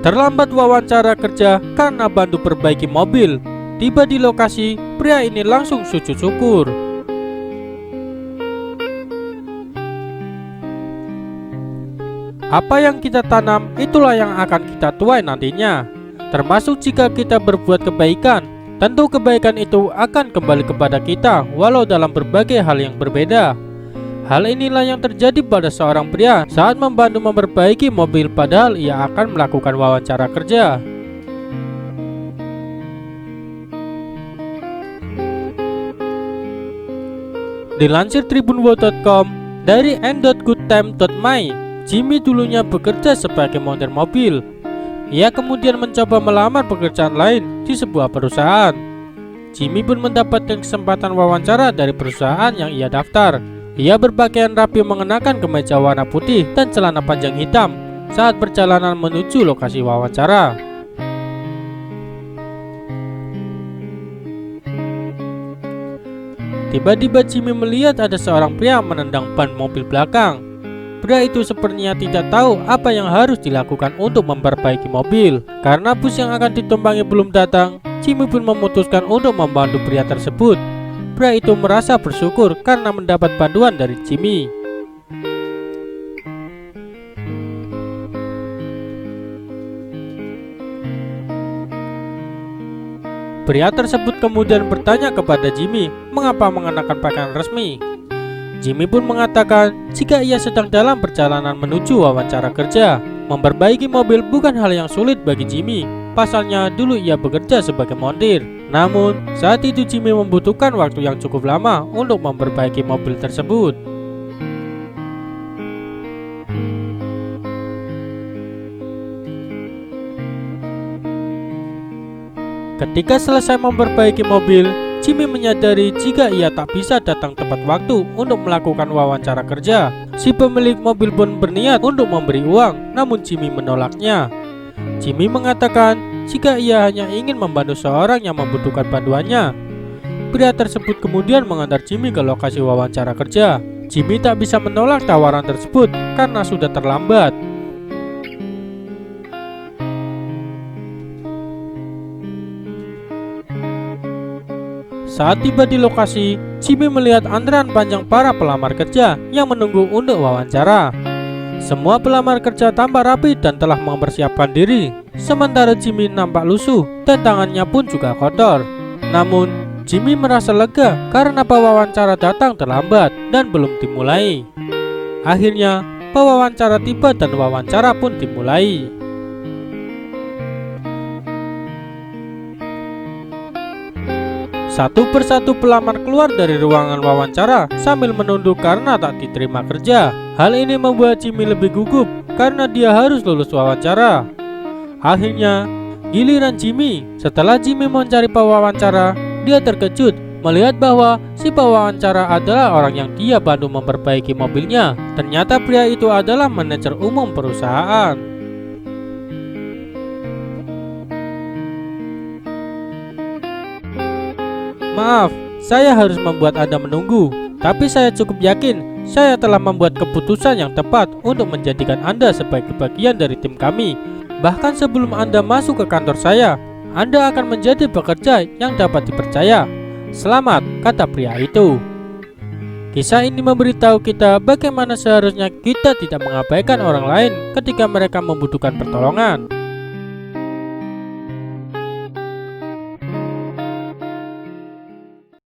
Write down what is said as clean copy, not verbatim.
Terlambat wawancara kerja karena bantu perbaiki mobil. Tiba di lokasi, pria ini langsung sujud syukur. Apa yang kita tanam, itulah yang akan kita tuai nantinya. Termasuk jika kita berbuat kebaikan, tentu kebaikan itu akan kembali kepada kita, walau dalam berbagai hal yang berbeda. Hal inilah yang terjadi pada seorang pria saat membantu memperbaiki mobil, padahal ia akan melakukan wawancara kerja. Dilansir tribunworld.com dari n.goodtime.my, Jimmy dulunya bekerja sebagai montir mobil. Ia kemudian mencoba melamar pekerjaan lain di sebuah perusahaan. Jimmy pun mendapatkan kesempatan wawancara dari perusahaan yang ia daftar. Ia berpakaian rapi mengenakan kemeja warna putih dan celana panjang hitam saat perjalanan menuju lokasi wawancara. Tiba-tiba Jimmy melihat ada seorang pria menendang ban mobil belakang. Pria itu sepertinya tidak tahu apa yang harus dilakukan untuk memperbaiki mobil. Karena bus yang akan ditumpangi belum datang, Jimmy pun memutuskan untuk membantu pria tersebut. Pria itu merasa bersyukur karena mendapat bantuan dari Jimmy. Pria tersebut kemudian bertanya kepada Jimmy mengapa mengenakan pakaian resmi. Jimmy pun mengatakan jika ia sedang dalam perjalanan menuju wawancara kerja. Memperbaiki mobil bukan hal yang sulit bagi Jimmy. Pasalnya dulu ia bekerja sebagai montir. Namun saat itu Jimmy membutuhkan waktu yang cukup lama untuk memperbaiki mobil tersebut. Ketika selesai memperbaiki mobil, Jimmy menyadari jika ia tak bisa datang tepat waktu untuk melakukan wawancara kerja. Si pemilik mobil pun berniat untuk memberi uang, namun Jimmy menolaknya. Jimmy mengatakan jika ia hanya ingin membantu seorang yang membutuhkan bantuannya. Pria tersebut kemudian mengantar Jimmy ke lokasi wawancara kerja. Jimmy tak bisa menolak tawaran tersebut karena sudah terlambat. Saat tiba di lokasi, Jimmy melihat antrean panjang para pelamar kerja yang menunggu untuk wawancara. Semua pelamar kerja tampak rapi dan telah mempersiapkan diri, sementara Jimmy nampak lusuh dan tangannya pun juga kotor. Namun, Jimmy merasa lega karena pewawancara datang terlambat dan belum dimulai. Akhirnya, pewawancara tiba dan wawancara pun dimulai. Satu persatu pelamar keluar dari ruangan wawancara sambil menunduk karena tak diterima kerja. Hal ini membuat Jimmy lebih gugup karena dia harus lulus wawancara. Akhirnya, giliran Jimmy. Setelah Jimmy mencari pewawancara, dia terkejut melihat bahwa si pewawancara adalah orang yang dia bantu memperbaiki mobilnya. Ternyata pria itu adalah manajer umum perusahaan. Maaf, saya harus membuat Anda menunggu, tapi saya cukup yakin saya telah membuat keputusan yang tepat untuk menjadikan Anda sebagai bagian dari tim kami. Bahkan sebelum Anda masuk ke kantor saya, Anda akan menjadi pekerja yang dapat dipercaya. Selamat, kata pria itu. Kisah ini memberitahu kita bagaimana seharusnya kita tidak mengabaikan orang lain ketika mereka membutuhkan pertolongan.